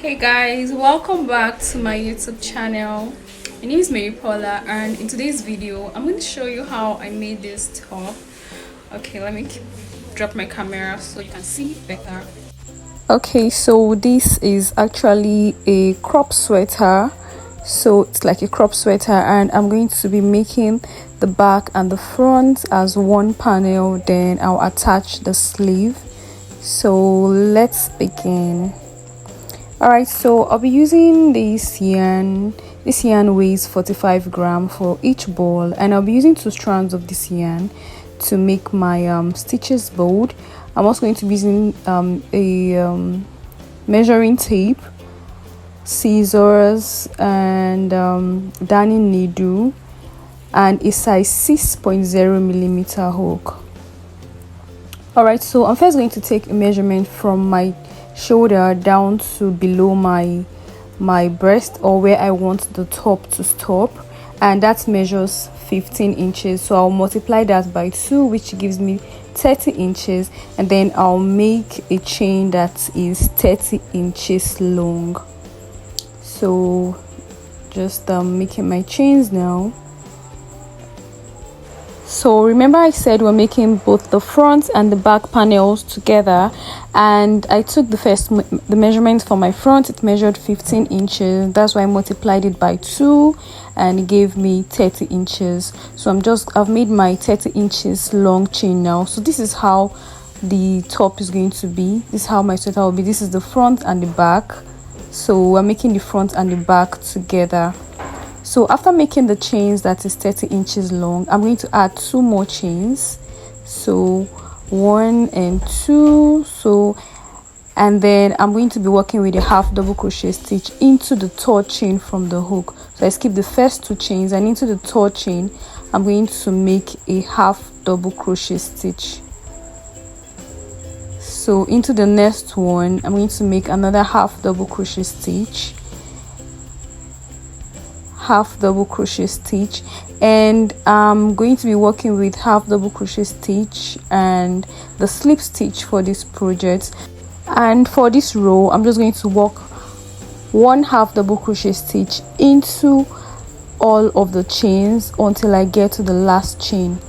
Hey guys, welcome back to my YouTube channel. My name is Mary Paula, and in today's video I'm going to show you how I made this top. Okay, let me drop my camera so you can see better. Okay, so this is actually a crop sweater. So it's like a crop sweater, and I'm going to be making the back and the front as one panel, then I'll attach the sleeve. So let's begin. Alright, so I'll be using this yarn. This yarn weighs 45 grams for each ball, and I'll be using 2 strands of this yarn to make my stitches bold. I'm also going to be using a measuring tape, scissors, and darning needle, and a size 6.0 millimeter hook. Alright, so I'm first going to take a measurement from my shoulder down to below my breast, or where I want the top to stop, and that measures 15 inches. So I'll multiply that by 2, which gives me 30 inches, and then I'll make a chain that is 30 inches long. So just making my chains now. So remember I said we're making both the front and the back panels together, and I took the measurement for my front. It measured 15 inches. That's why I multiplied it by 2 and it gave me 30 inches. So I've made my 30 inches long chain now. So this is how the top is going to be. This is how my sweater will be. This is the front and the back. So we're making the front and the back together. So after making the chains that is 30 inches long, I'm going to add 2 more chains. So 1 and 2. And then I'm going to be working with a half double crochet stitch into the 3rd chain from the hook. So I skip the first 2 chains, and into the 3rd chain I'm going to make a half double crochet stitch. So into the next one I'm going to make another half double crochet stitch, half double crochet stitch, and I'm going to be working with half double crochet stitch and the slip stitch for this project. And for this row I'm just going to work 1 half double crochet stitch into all of the chains until I get to the last chain.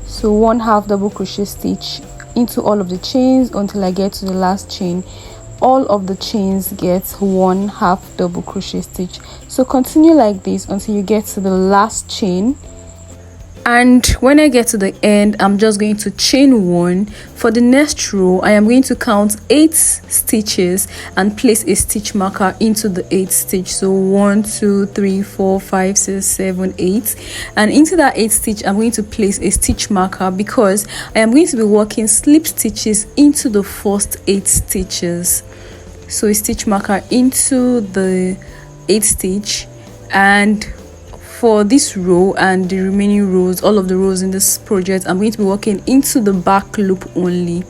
So 1 half double crochet stitch into all of the chains until I get to the last chain. All of the chains get 1 half double crochet stitch. So continue like this until you get to the last chain, and when I get to the end I'm just going to chain 1. For the next row I am going to count 8 stitches and place a stitch marker into the 8th stitch. So 1 2 3 4 5 6 7 8, and into that 8th stitch I'm going to place a stitch marker because I am going to be working slip stitches into the first 8 stitches. So a stitch marker into the 8th stitch, and for this row and the remaining rows, all of the rows in this project, I'm going to be working into the back loop only.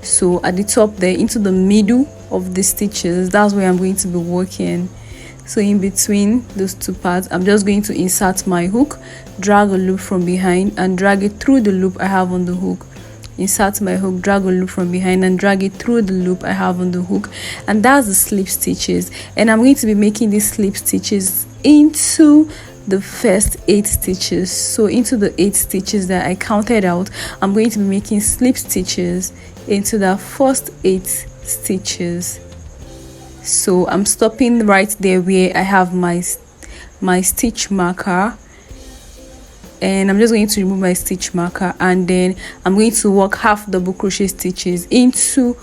So at the top there, into the middle of the stitches, that's where I'm going to be working. So in between those 2 parts I'm just going to insert my hook, drag a loop from behind and drag it through the loop I have on the hook. Insert my hook, drag a loop from behind and drag it through the loop I have on the hook, and that's the slip stitches. And I'm going to be making these slip stitches into the first 8 stitches. So into the 8 stitches that I counted out, I'm going to be making slip stitches into the first 8 stitches. So I'm stopping right there where I have my stitch marker, and I'm just going to remove my stitch marker, and then I'm going to work half double crochet stitches into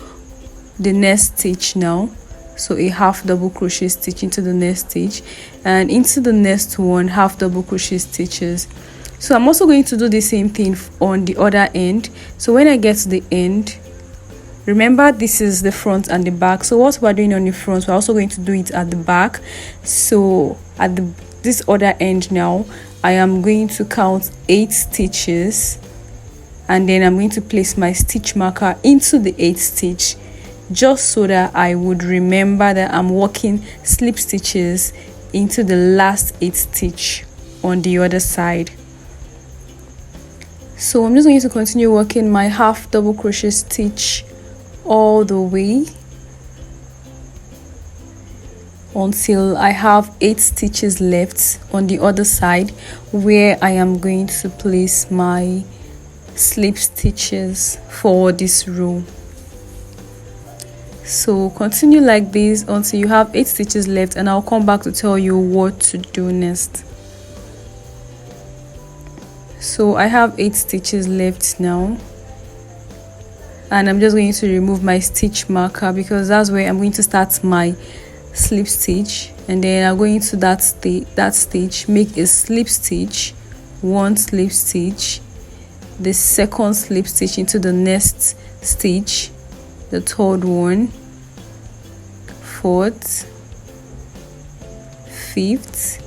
the next stitch now. So a half double crochet stitch into the next stitch, and into the next one half double crochet stitches. So I'm also going to do the same thing on the other end. So when I get to the end, remember this is the front and the back, so what we're doing on the front we're also going to do it at the back. So at this other end now I am going to count 8 stitches, and then I'm going to place my stitch marker into the 8th stitch, just so that I would remember that I'm working slip stitches into the last 8 stitch on the other side. So I'm just going to continue working my half double crochet stitch all the way until I have 8 stitches left on the other side, where I am going to place my slip stitches for this row. So continue like this until you have 8 stitches left, and I'll come back to tell you what to do next. So I have 8 stitches left now, and I'm just going to remove my stitch marker because that's where I'm going to start my slip stitch. And then I'm going to that stitch, make a slip stitch, 1 slip stitch, the second slip stitch into the next stitch, the third one, fourth, fifth,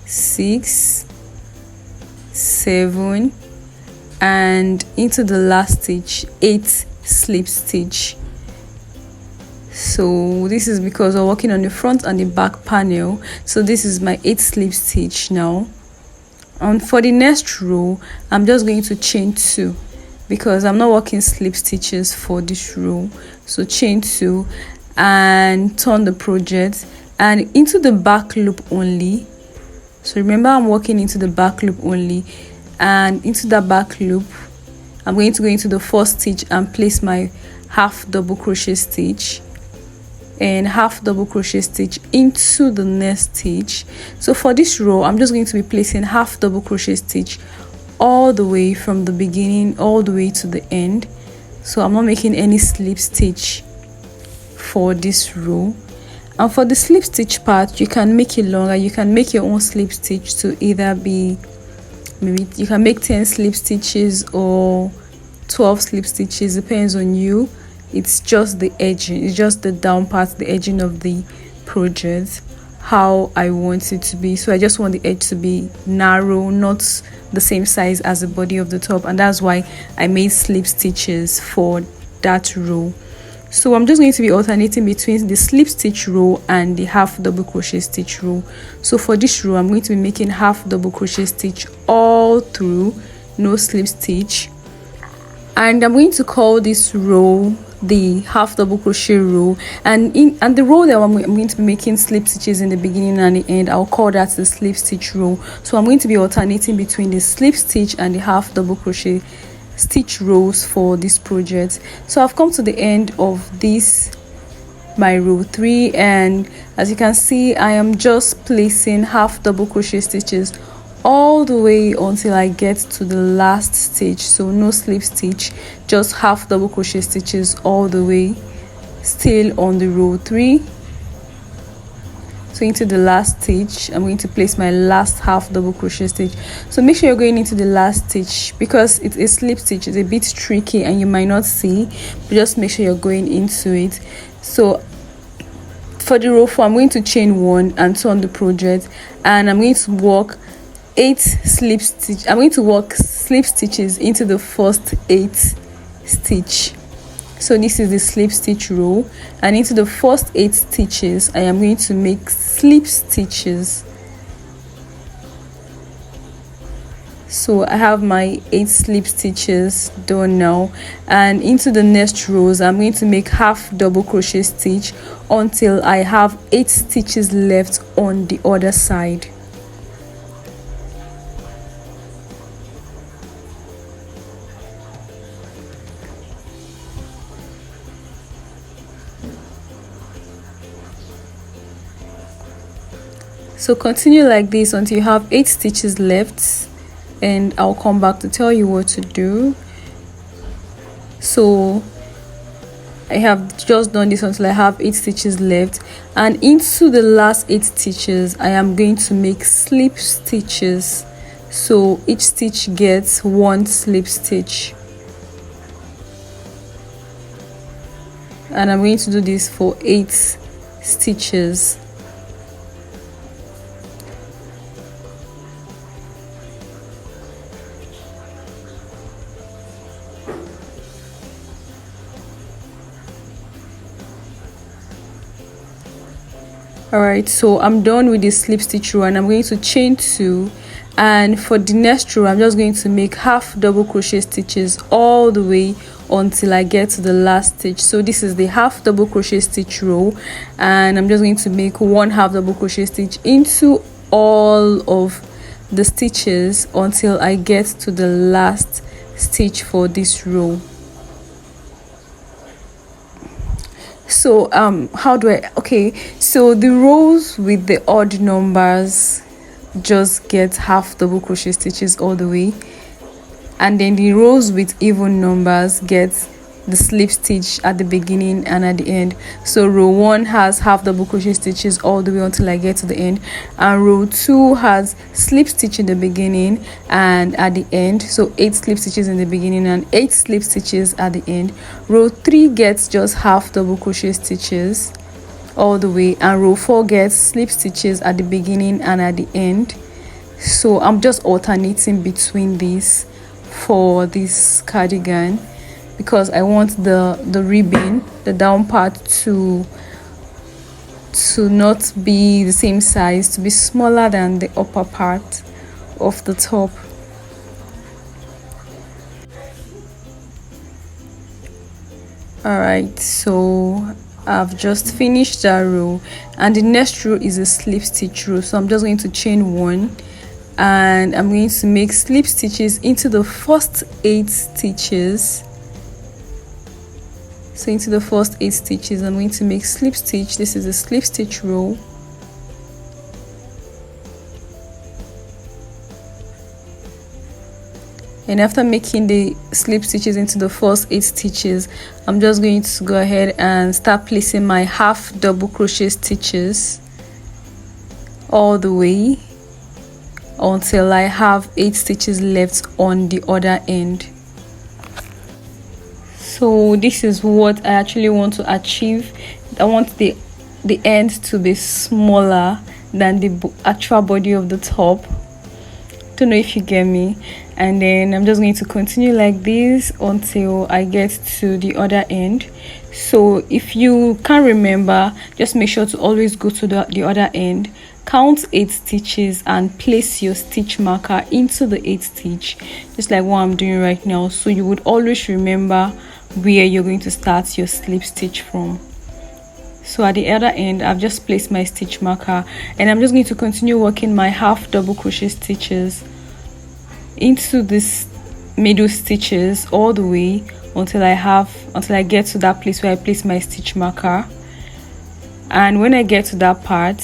sixth, 7, and into the last stitch, 8 slip stitch. So this is because we're working on the front and the back panel. So this is my 8 slip stitch now. And for the next row, I'm just going to chain 2 because I'm not working slip stitches for this row. So chain 2 and turn the project and into the back loop only. So remember, I'm working into the back loop only, and into that back loop I'm going to go into the first stitch and place my half double crochet stitch and half double crochet stitch into the next stitch. So for this row, I'm just going to be placing half double crochet stitch all the way from the beginning all the way to the end. So I'm not making any slip stitch for this row. And for the slip stitch part, you can make it longer. You can make your own slip stitch to either be, maybe you can make 10 slip stitches or 12 slip stitches, depends on you. It's just the edging, it's just the down part, the edging of the project, how I want it to be. So I just want the edge to be narrow, not the same size as the body of the top, and that's why I made slip stitches for that row. So I'm just going to be alternating between the slip stitch row and the half double crochet stitch row. So for this row, I'm going to be making half double crochet stitch all through, no slip stitch. And I'm going to call this row the half double crochet row, and the row that I'm going to be making slip stitches in the beginning and the end, I'll call that the slip stitch row. So I'm going to be alternating between the slip stitch and the half double crochet stitch rows for this project. So I've come to the end of this, my row 3, and as you can see, I am just placing half double crochet stitches all the way until I get to the last stitch. So no slip stitch, just half double crochet stitches all the way, still on the row 3. So into the last stitch, I'm going to place my last half double crochet stitch. So make sure you're going into the last stitch because it's a slip stitch, it's a bit tricky and you might not see, but just make sure you're going into it. So for the row 4, I'm going to chain 1 and turn the project, and I'm going to work 8 slip stitch. I'm going to work slip stitches into the first 8 stitch. So this is the slip stitch row, and into the first 8 stitches I am going to make slip stitches. So I have my 8 slip stitches done now, and into the next rows I'm going to make half double crochet stitch until I have 8 stitches left on the other side. So continue like this until you have 8 stitches left, and I'll come back to tell you what to do. So I have just done this until I have 8 stitches left, and into the last 8 stitches I am going to make slip stitches. So each stitch gets 1 slip stitch, and I'm going to do this for 8 stitches. Alright, so I'm done with the slip stitch row, and I'm going to chain 2, and for the next row I'm just going to make half double crochet stitches all the way until I get to the last stitch. So this is the half double crochet stitch row, and I'm just going to make one half double crochet stitch into all of the stitches until I get to the last stitch for this row. So how do I, okay, so the rows with the odd numbers just get half double crochet stitches all the way, and then the rows with even numbers get the slip stitch at the beginning and at the end. So row 1 has half double crochet stitches all the way until I get to the end, and row 2 has slip stitch in the beginning and at the end, so 8 slip stitches in the beginning and 8 slip stitches at the end. Row 3 gets just half double crochet stitches all the way, and row 4 gets slip stitches at the beginning and at the end. So I'm just alternating between these for this cardigan, because I want the ribbon, the down part, to not be the same size, to be smaller than the upper part of the top. Alright, so I've just finished that row, and the next row is a slip stitch row. So I'm just going to chain 1, and I'm going to make slip stitches into the first 8 stitches. So into the first 8 stitches I'm going to make slip stitch. This is a slip stitch row, and after making the slip stitches into the first 8 stitches, I'm just going to go ahead and start placing my half double crochet stitches all the way until I have 8 stitches left on the other end. So this is what I actually want to achieve. I want the end to be smaller than the actual body of the top. Don't know if you get me. And then I'm just going to continue like this until I get to the other end. So if you can't remember, just make sure to always go to the other end, count 8 stitches and place your stitch marker into the 8th stitch, just like what I'm doing right now, so you would always remember where you're going to start your slip stitch from. So at the other end I've just placed my stitch marker, and I'm just going to continue working my half double crochet stitches into this middle stitches all the way until I get to that place where I place my stitch marker. And when I get to that part,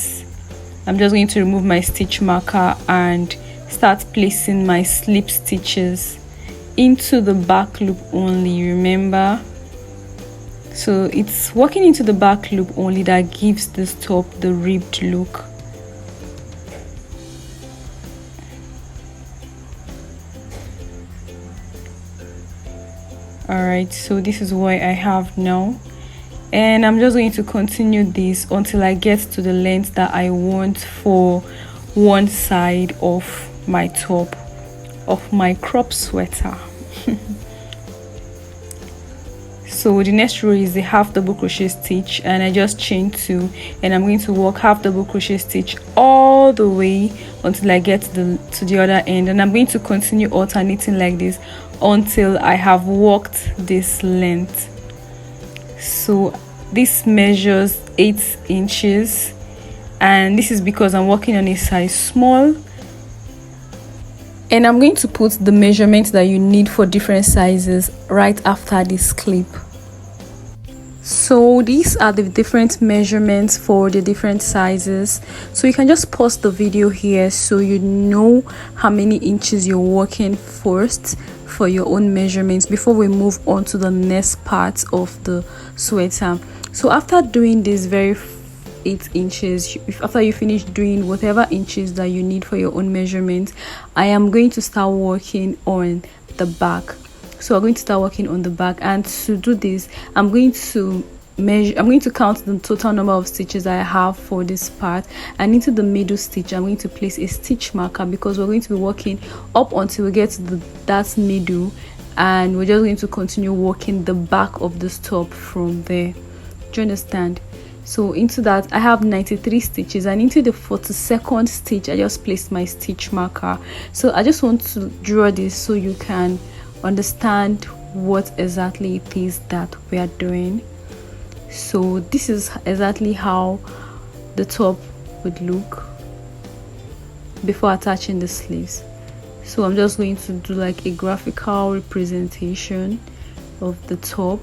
I'm just going to remove my stitch marker and start placing my slip stitches into the back loop only, remember. So it's working into the back loop only that gives this top the ribbed look. Alright, so this is what I have now, and I'm just going to continue this until I get to the length that I want for one side of my top of my crop sweater. So the next row is the half double crochet stitch, and I just chain 2, and I'm going to work half double crochet stitch all the way until I get to the other end, and I'm going to continue alternating like this until I have worked this length. So this measures 8 inches, and this is because I'm working on a size small, and I'm going to put the measurements that you need for different sizes right after this clip. So these are the different measurements for the different sizes, so you can just pause the video here so you know how many inches you're working first for your own measurements before we move on to the next part of the sweater. So after doing this very 8 inches, after you finish doing whatever inches that you need for your own measurement, I am going to start working on the back. So I'm going to start working on the back, and to do this I'm going to count the total number of stitches I have for this part, and into the middle stitch I'm going to place a stitch marker, because we're going to be working up until we get to that middle, and we're just going to continue working the back of this top from there. Do you understand? So into that I have 93 stitches, and into the 42nd stitch I just placed my stitch marker. So I just want to draw this so you can understand what exactly it is that we are doing. So this is exactly how the top would look before attaching the sleeves. So I'm just going to do like a graphical representation of the top.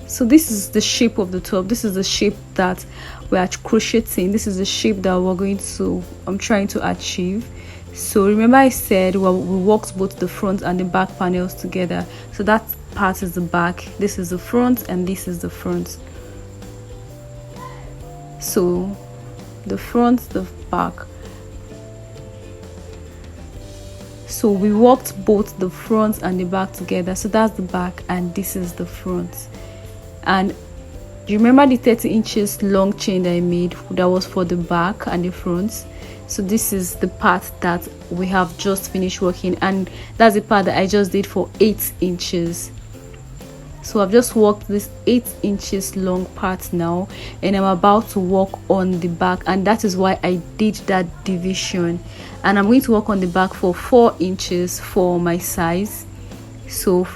So this is the shape of the top. This is the shape that we are crocheting. This is the shape that I'm trying to achieve. So remember I said, well, we worked both the front and the back panels together. So that part is the back, this is the front, and this is the front. So the front, the back. So we worked both the front and the back together. So that's the back and this is the front. And you remember the 30 inches long chain that I made that was for the back and the front? So this is the part that we have just finished working, and that's the part that I just did for 8 inches. So I've just worked this 8 inches long part now, and I'm about to work on the back, and that is why I did that division. And I'm going to work on the back for 4 inches for my size. So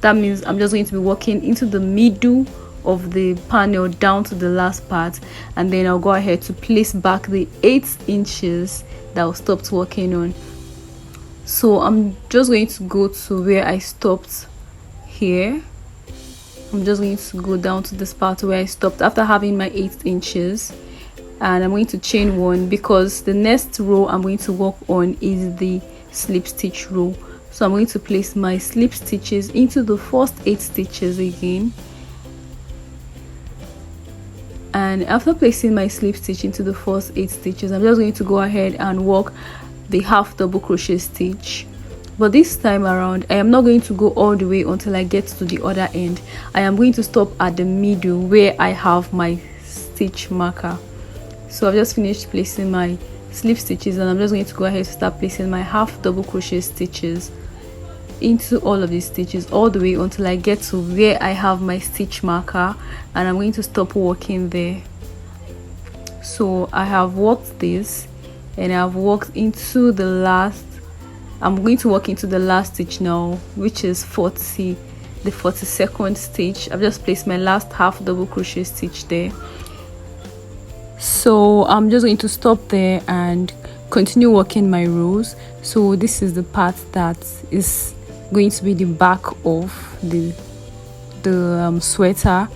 that means I'm just going to be working into the middle of the panel down to the last part, and then I'll go ahead to place back the 8 inches that I stopped working on. So I'm just going to go to where I stopped here. I'm just going to go down to this part where I stopped after having my 8 inches, and I'm going to chain 1 because the next row I'm going to work on is the slip stitch row. So I'm going to place my slip stitches into the first 8 stitches again. And after placing my slip stitch into the first 8 stitches, I'm just going to go ahead and work the half double crochet stitch. But this time around, I am not going to go all the way until I get to the other end. I am going to stop at the middle where I have my stitch marker. So I've just finished placing my slip stitches, and I'm just going to go ahead to start placing my half double crochet stitches into all of these stitches all the way until I get to where I have my stitch marker, and I'm going to stop working there. So I have worked this, and I've worked into the last. I'm going to work into the last stitch now, which is the 42nd stitch. I've just placed my last half double crochet stitch there. So I'm just going to stop there and continue working my rows. So this is the part that is going to be the back of the sweater.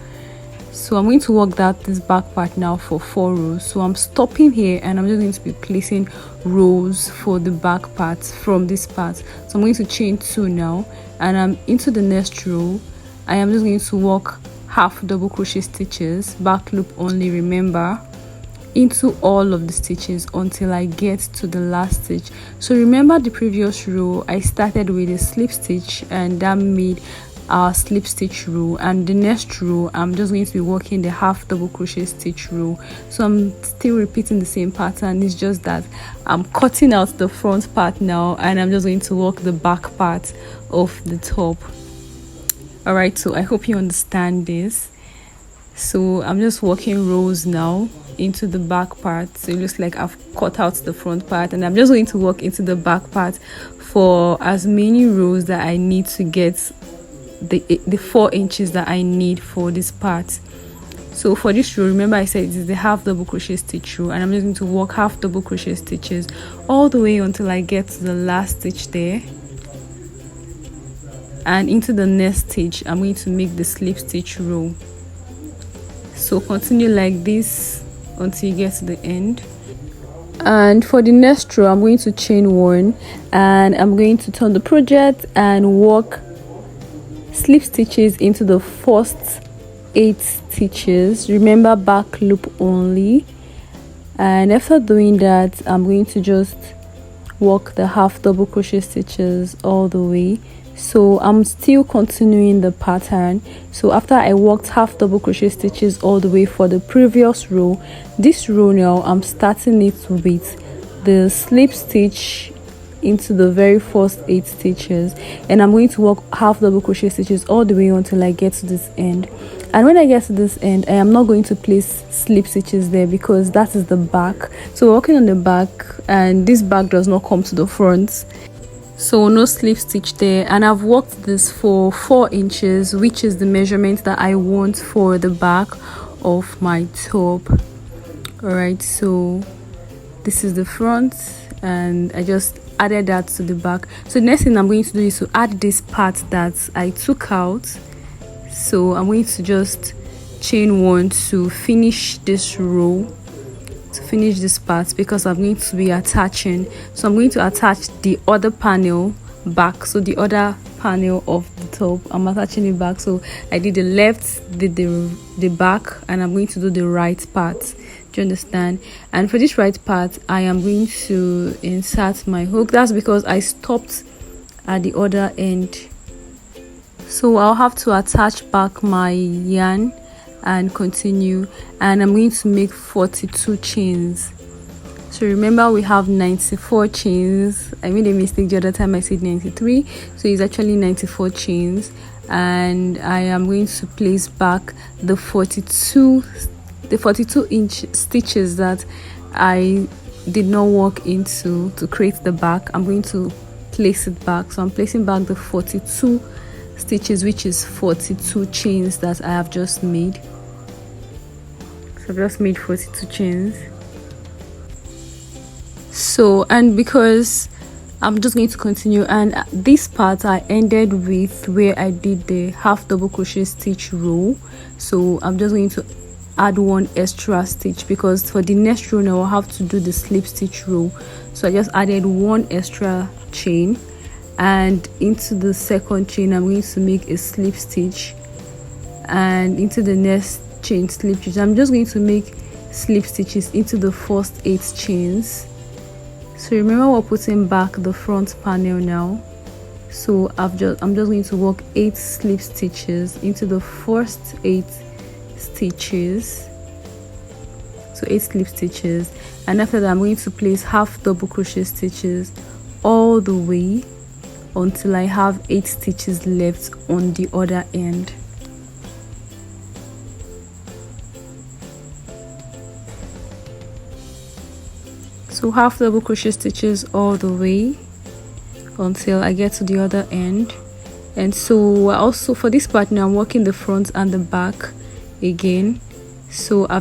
So I'm going to work this back part now for 4 rows. So I'm stopping here, and I'm just going to be placing rows for the back part from this part. So I'm going to chain 2 now, and I'm into the next row. I am just going to work half double crochet stitches, back loop only, remember, into all of the stitches until I get to the last stitch. So remember the previous row I started with a slip stitch, and that made our slip stitch row, and the next row I'm just going to be working the half double crochet stitch row. So I'm still repeating the same pattern, it's just that I'm cutting out the front part now, and I'm just going to work the back part of the top. All right, so I hope you understand this. So I'm just working rows now into the back part. So it looks like I've cut out the front part, and I'm just going to work into the back part for as many rows that I need to get the 4 inches that I need for this part. So for this row, remember I said it is the half double crochet stitch row, and I'm just going to work half double crochet stitches all the way until I get to the last stitch there, and into the next stitch I'm going to make the slip stitch row. So continue like this until you get to the end. And for the next row I'm going to chain 1, and I'm going to turn the project and work slip stitches into the first 8 stitches, remember back loop only. And after doing that, I'm going to just work the half double crochet stitches all the way. So I'm still continuing the pattern. So after I worked half double crochet stitches all the way for the previous row, this row now I'm starting it with the slip stitch into the very first 8 stitches, and I'm going to work half double crochet stitches all the way until I get to this end. And when I get to this end, I am not going to place slip stitches there because that is the back. So we're working on the back, and this back does not come to the front. so no slip stitch there. And I've worked this for 4 inches, which is the measurement that I want for the back of my top. All right, so this is the front, and I just added that to the back. So the next thing I'm going to do is to add this part that I took out. So I'm going to just chain 1 to finish this row, to finish this part, because I'm going to be attaching. So I'm going to attach the other panel back, so the other panel of the top, I'm attaching it back. So I did the left, did the back, and I'm going to do the right part. Do you understand? And for this right part, I am going to insert my hook. That's because I stopped at the other end, so I'll have to attach back my yarn and continue. And I'm going to make 42 chains. So remember, we have 94 chains. I made a mistake the other time, I said 93, so it's actually 94 chains. And I am going to place back the 42 inch stitches that I did not work into to create the back. I'm going to place it back. So I'm placing back the 42 stitches, which is 42 chains that I have just made. So I've just made 42 chains. So, and because I'm just going to continue, and this part I ended with where I did the half double crochet stitch row. So I'm just going to add 1 extra stitch, because for the next row now I'll have to do the slip stitch row. So I just added 1 extra chain, and into the second chain I'm going to make a slip stitch, and into the next chain slip stitch. I'm just going to make slip stitches into the first 8 chains. So remember, we're putting back the front panel now. So I'm just going to work 8 slip stitches into the first 8 stitches. So 8 slip stitches, and after that I'm going to place half double crochet stitches all the way until I have 8 stitches left on the other end. So half double crochet stitches all the way until I get to the other end. And so also for this part now I'm working the front and the back again. So I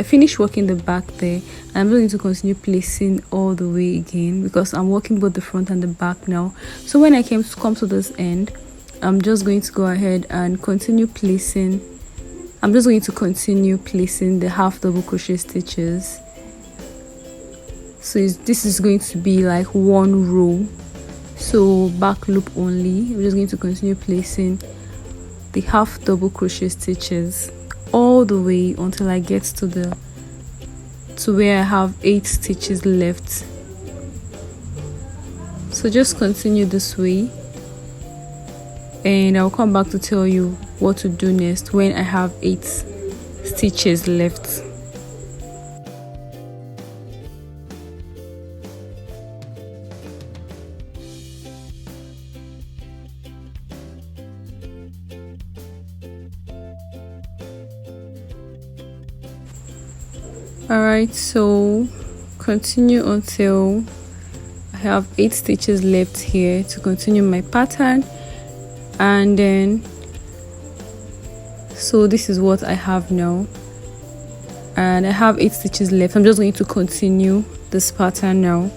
finished working the back there, and I'm going to continue placing all the way again, because I'm working both the front and the back now. So when I come to this end, I'm just going to go ahead and continue placing. I'm just going to continue placing the half double crochet stitches. So this is going to be like 1 row, so back loop only. I'm just going to continue placing the half double crochet stitches all the way until I get to where I have 8 stitches left. So just continue this way, and I'll come back to tell you what to do next when I have 8 stitches left. Alright, so continue until I have 8 stitches left here to continue my pattern. And then so this is what I have now, and I have 8 stitches left. I'm just going to continue this pattern now.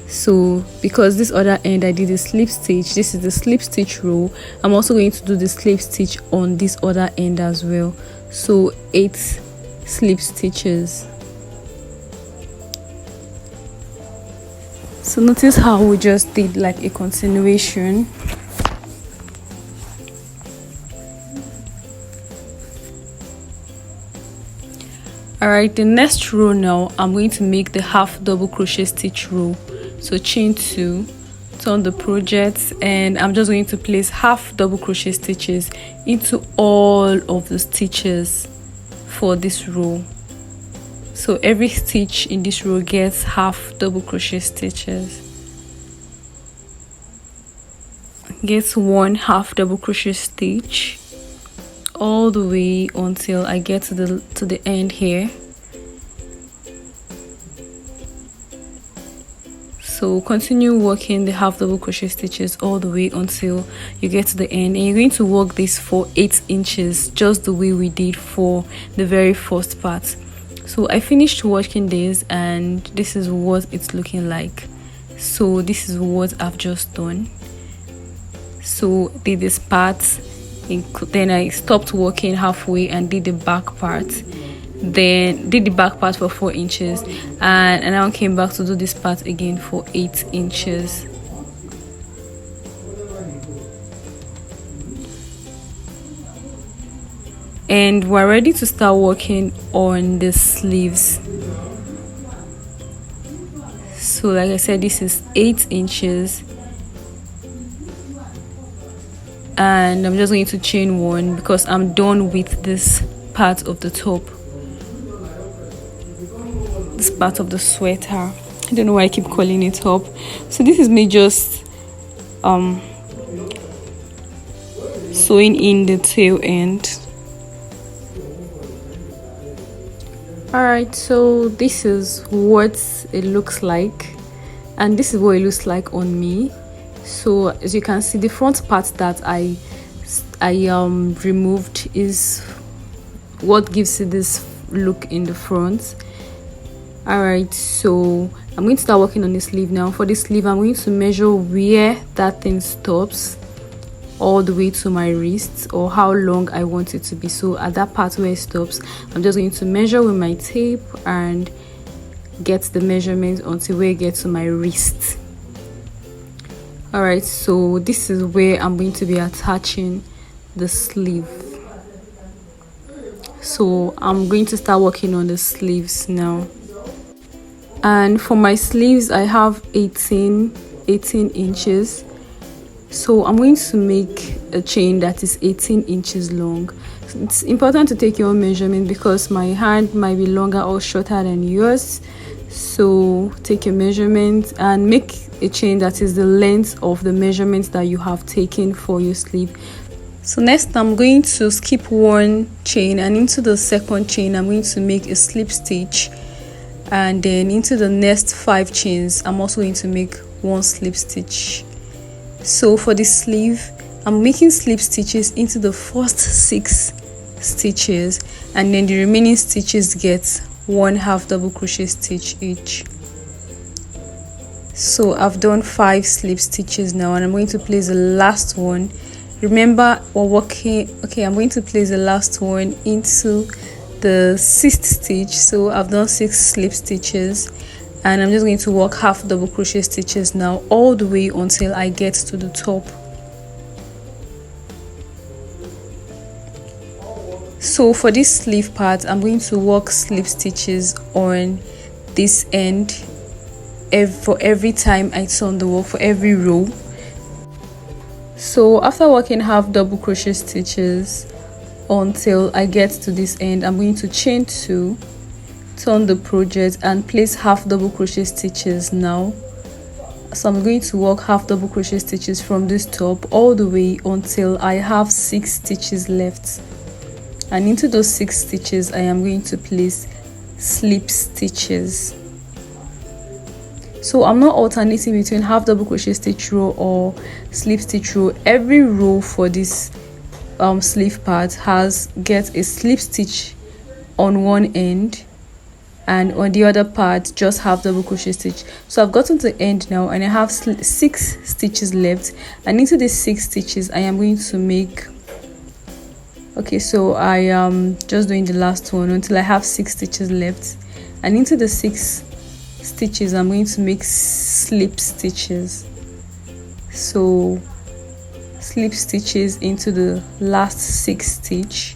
So because this other end I did a slip stitch, this is the slip stitch row, I'm also going to do the slip stitch on this other end as well. So 8 slip stitches. So notice how we just did like a continuation. Alright, the next row now I'm going to make the half double crochet stitch row. So chain 2, turn the project, and I'm just going to place half double crochet stitches into all of the stitches for this row. So every stitch in this row gets half double crochet stitches, gets 1 half double crochet stitch all the way until I get to the end here. So continue working the half double crochet stitches all the way until you get to the end, and you're going to work this for 8 inches, just the way we did for the very first part. So I finished working this, and this is what it's looking like. So this is what I've just done. So did this part, then I stopped working halfway and did the back part, then did the back part for 4 inches, and now came back to do this part again for 8 inches. And we're ready to start working on the sleeves. So like I said, this is 8 inches, and I'm just going to chain 1 because I'm done with this part of the top, this part of the sweater. I don't know why I keep calling it top. So this is me just sewing in the tail end. Alright, so this is what it looks like, and this is what it looks like on me. So as you can see, the front part that I removed is what gives it this look in the front. Alright, so I'm going to start working on the sleeve now. For the sleeve, I'm going to measure where that thing stops all the way to my wrist, or how long I want it to be. So at that part where it stops, I'm just going to measure with my tape and get the measurement until where it gets to my wrist. Alright, so this is where I'm going to be attaching the sleeve. So I'm going to start working on the sleeves now. And for my sleeves, I have 18 inches. So I'm going to make a chain that is 18 inches long. It's important to take your measurement because my hand might be longer or shorter than yours. So take your measurement and make a chain that is the length of the measurements that you have taken for your sleeve. So next, I'm going to skip 1 chain, and into the second chain I'm going to make a slip stitch, and then into the next 5 chains I'm also going to make 1 slip stitch. So for the sleeve, I'm making slip stitches into the first 6 stitches, and then the remaining stitches get 1 half double crochet stitch each. So I've done 5 slip stitches now, and I'm going to place the last one. Remember, we're working, okay, I'm going to place the last one into the 6th stitch. So I've done 6 slip stitches, and I'm just going to work half double crochet stitches now all the way until I get to the top. So for this sleeve part, I'm going to work slip stitches on this end for every time I turn the work, for every row. So after working half double crochet stitches until I get to this end, I'm going to chain 2, turn the project, and place half double crochet stitches now. So I'm going to work half double crochet stitches from this top all the way until I have 6 stitches left, and into those 6 stitches I am going to place slip stitches. So I'm not alternating between half double crochet stitch row or slip stitch row. Every row for this sleeve part gets a slip stitch on one end, and on the other part just half double crochet stitch. So I've gotten to the end now, and I have 6 stitches left, and into these 6 stitches I am going to make, okay, so I am just doing the last one until I have 6 stitches left, and into the 6 stitches I'm going to make slip stitches. So slip stitches into the last 6 stitch.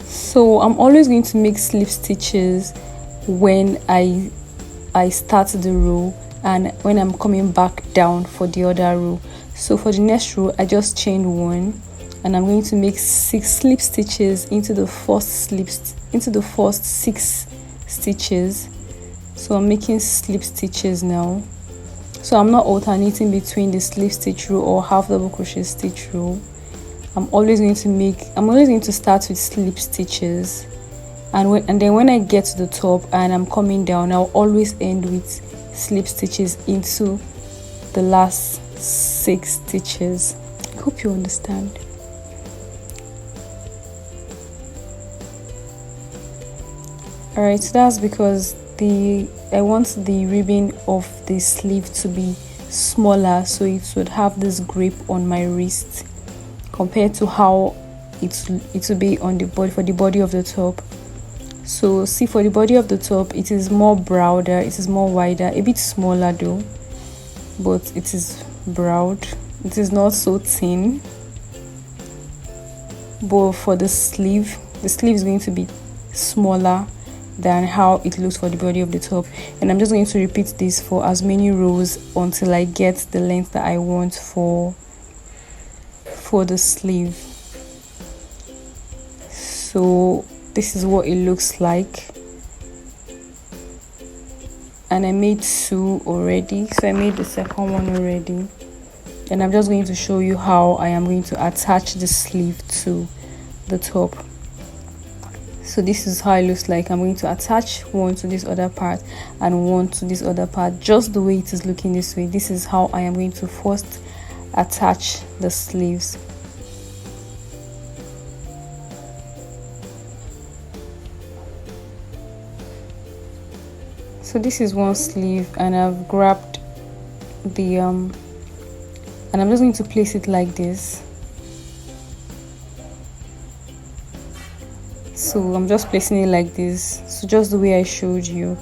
So I'm always going to make slip stitches when I start the row and when I'm coming back down for the other row. So for the next row I just chained 1, and I'm going to make 6 slip stitches into the first 6 stitches. So I'm making slip stitches now. so I'm not alternating between the slip stitch row or half double crochet stitch row. I'm always going to start with slip stitches, and then when I get to the top and I'm coming down, I'll always end with slip stitches into the last 6 stitches. I hope you understand. Alright, so that's because I want the ribbon of the sleeve to be smaller, so it would have this grip on my wrist compared to how it will be on the body, for the body of the top. So see, for the body of the top, it is more broader, it is more wider, a bit smaller though, but it is broad. It is not so thin. But for the sleeve is going to be smaller than how it looks for the body of the top, and I'm just going to repeat this for as many rows until I get the length that I want for the sleeve. So this is what it looks like, and I made 2 already, so I made the second one already, and I'm just going to show you how I am going to attach the sleeve to the top. So this is how it looks like. I'm going to attach one to this other part and one to this other part, just the way it is looking this way. This is how I am going to first attach the sleeves. So this is one sleeve, and I've grabbed the and I'm just going to place it like this. So I'm just placing it like this, so just the way I showed you,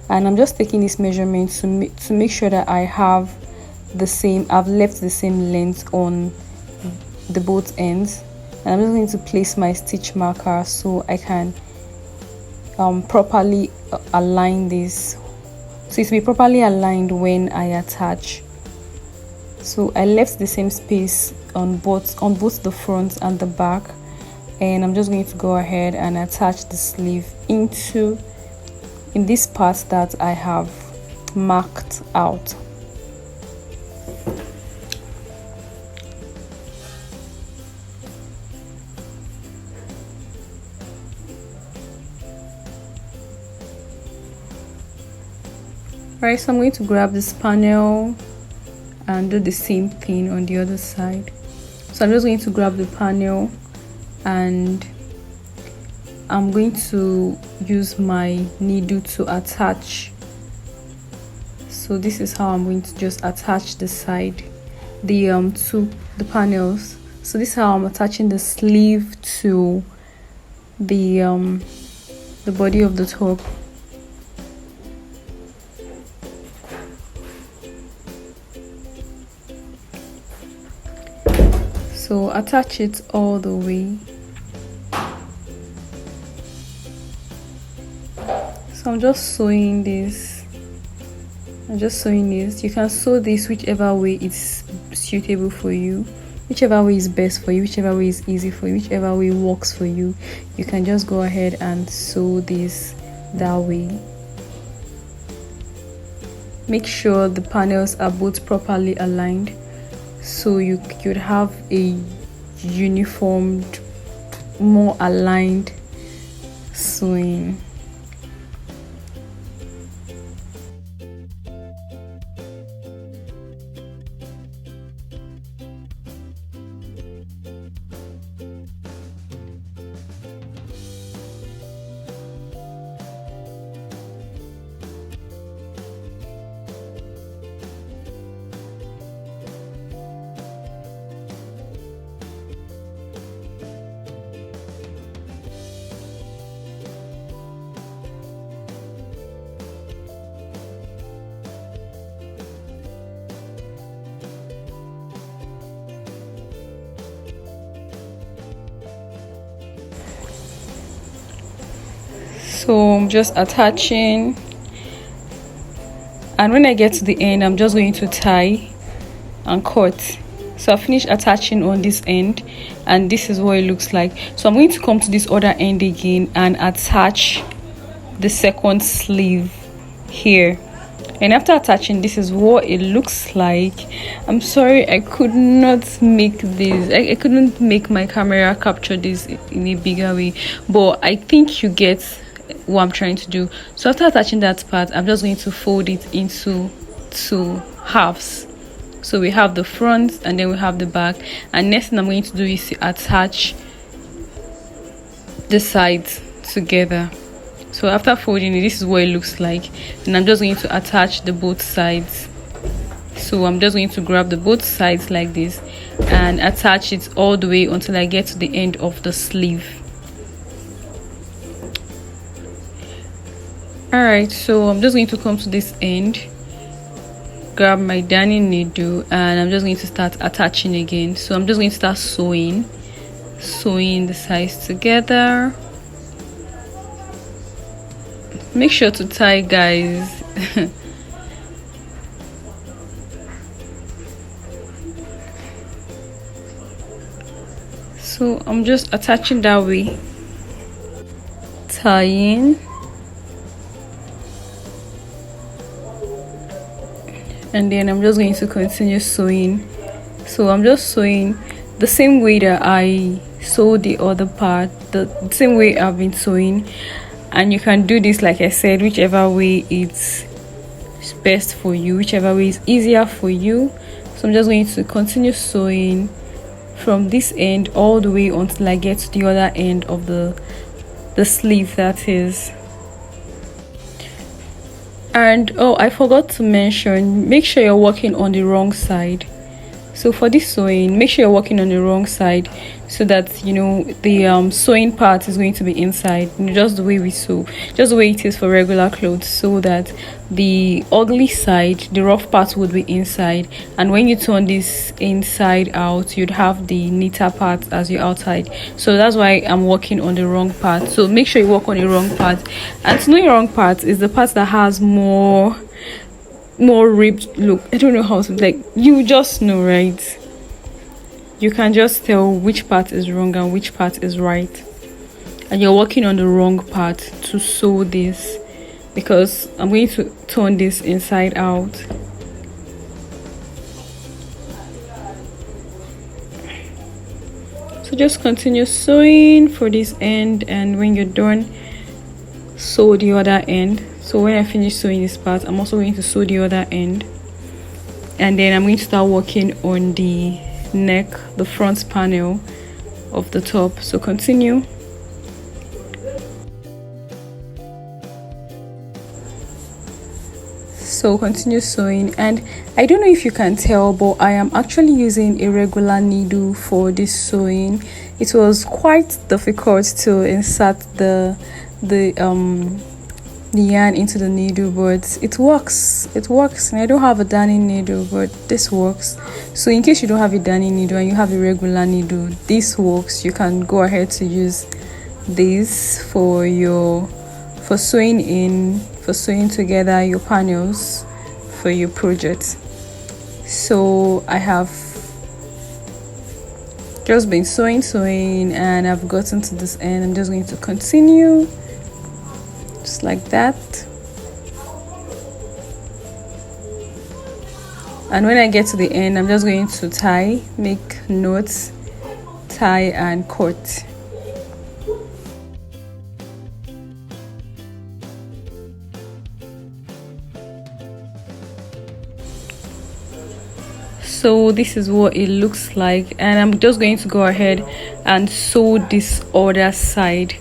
and I'm just taking this measurement to make sure that I've left the same length on the both ends, and I'm just going to place my stitch marker so I can properly align this, so it will be properly aligned when I attach. So I left the same space on both the front and the back, and I'm just going to go ahead and attach the sleeve in this part that I have marked out. Alright, so I'm going to grab this panel and do the same thing on the other side. So I'm just going to grab the panel, and I'm going to use my needle to attach. So this is how I'm going to just attach the side, the panels. So this is how I'm attaching the sleeve to the body of the top. So attach it all the way. So I'm just sewing this. You can sew this whichever way is suitable for you, whichever way is best for you, whichever way is easy for you, whichever way works for you. You can just go ahead and sew this that way. Make sure the panels are both properly aligned, so you could have a uniformed, more aligned sewing. So I'm just attaching, and when I get to the end, I'm just going to tie and cut. So I finished attaching on this end, and this is what it looks like. So I'm going to come to this other end again and attach the second sleeve here. And after attaching, this is what it looks like. I'm sorry I could not make this, I couldn't make my camera capture this in a bigger way, but I think you get what I'm trying to do. So after attaching that part, I'm just going to fold it into 2 halves. So we have the front and then we have the back, and next thing I'm going to do is to attach the sides together. So after folding it, this is what it looks like, and I'm just going to attach the both sides. So I'm just going to grab the both sides like this and attach it all the way until I get to the end of the sleeve. Alright, so I'm just going to come to this end, grab my darning needle, and I'm just going to start attaching again. So I'm just going to start sewing the sides together. Make sure to tie, guys. So I'm just attaching that way, tying, and then I'm just going to continue sewing. So I'm just sewing the same way that I sewed the other part, the same way I've been sewing. And you can do this, like I said, whichever way it's best for you, whichever way is easier for you. So I'm just going to continue sewing from this end all the way until I get to the other end of the sleeve, that is. And oh, I forgot to mention, make sure you're working on the wrong side. So for this sewing, make sure you're working on the wrong side, so that you know the sewing part is going to be inside, just the way we sew, just the way it is for regular clothes, so that the ugly side, the rough part, would be inside, and when you turn this inside out, you'd have the neater part as your outside. So that's why I'm working on the wrong part. So make sure you work on the wrong part, and to know your wrong part is the part that has more ribbed look. I don't know how to, like, you just know, right? You can just tell which part is wrong and which part is right, and you're working on the wrong part to sew this, because I'm going to turn this inside out. So just continue sewing for this end, and when you're done, sew the other end. So when I finish sewing this part, I'm also going to sew the other end, and then I'm going to start working on the neck, the front panel of the top. So continue. So continue sewing, and I don't know if you can tell, but I am actually using a regular needle for this sewing. It was quite difficult to insert the yarn into the needle, but it works. And I don't have a darning needle, but this works. So in case you don't have a darning needle and you have a regular needle, this works. You can go ahead to use this for sewing together your panels for your project. So I have just been sewing, and I've gotten to this end. I'm just going to continue just like that, and when I get to the end, I'm just going to tie, make knots, tie and cut. So this is what it looks like, and I'm just going to go ahead and sew this other side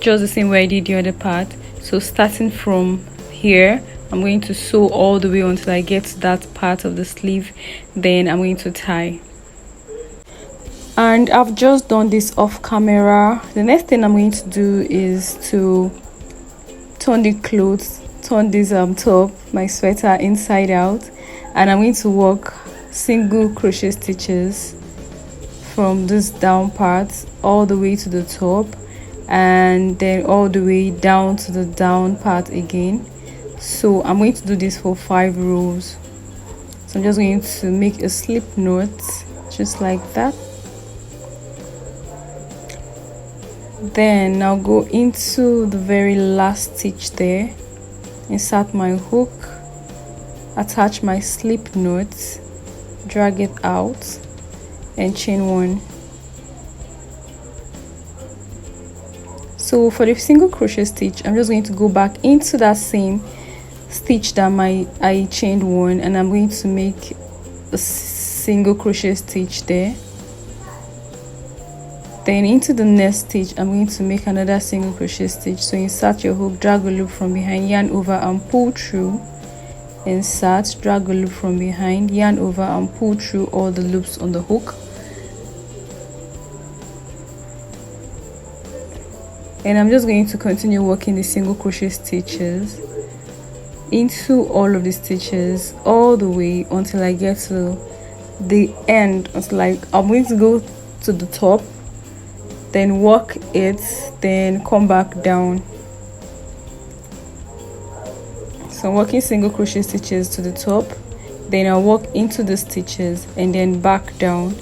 just the same way I did the other part. So starting from here, I'm going to sew all the way until I get to that part of the sleeve, then I'm going to tie. And I've just done this off camera. The next thing I'm going to do is to turn the clothes, turn this top, my sweater, inside out, and I'm going to work single crochet stitches from this down part all the way to the top, and then all the way down to the down part again. So I'm going to do this for 5 rows. So I'm just going to make a slip knot just like that. Then I'll go into the very last stitch there, insert my hook, attach my slip knot, drag it out and chain 1. So for the single crochet stitch, I'm just going to go back into that same stitch that I chained 1, and I'm going to make a single crochet stitch there. Then into the next stitch, I'm going to make another single crochet stitch. So insert your hook, drag a loop from behind, yarn over and pull through. Insert, drag a loop from behind, yarn over and pull through all the loops on the hook. And I'm just going to continue working the single crochet stitches into all of the stitches all the way until I get to the end. It's like I'm going to go to the top, then work it, then come back down. So I'm working single crochet stitches to the top, then I'll work into the stitches and then back down.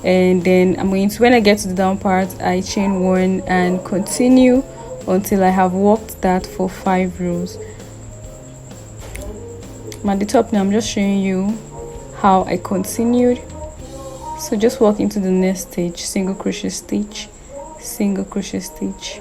And then I'm going to, when I get to the down part, I chain 1 and continue until I have worked that for 5 rows. I'm at the top now. I'm just showing you how I continued. So just walk into the next stitch, single crochet stitch, single crochet stitch.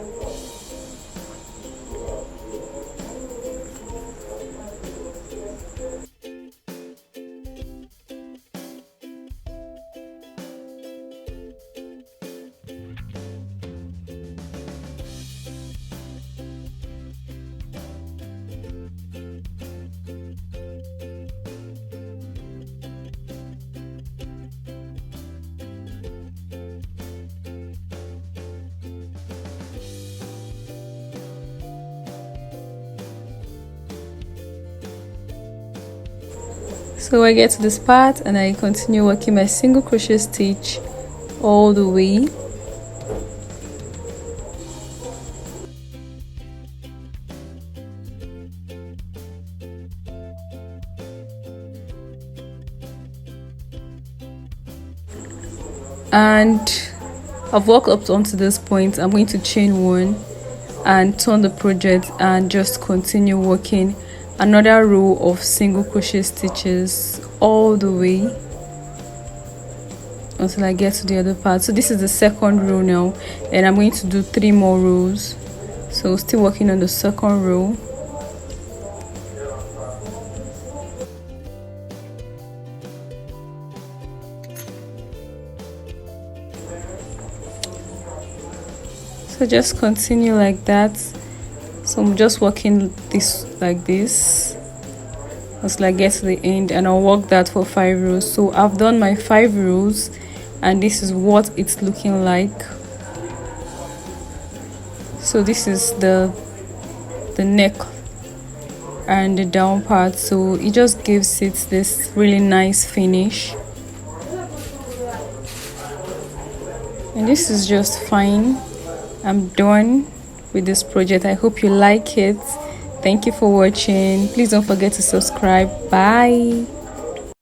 So I get to this part and I continue working my single crochet stitch all the way. And I've worked up onto this point. I'm going to chain 1 and turn the project and just continue working another row of single crochet stitches all the way until I get to the other part. So this is the second row now, and I'm going to do 3 more rows. So still working on the second row. So just continue like that. So I'm just working this like this until I get to the end, and I'll work that for 5 rows. So I've done my 5 rows and this is what it's looking like. So this is the neck and the down part, so it just gives it this really nice finish, and this is just fine. I'm done with this project. I hope you like it. Thank you for watching. Please don't forget to subscribe. Bye.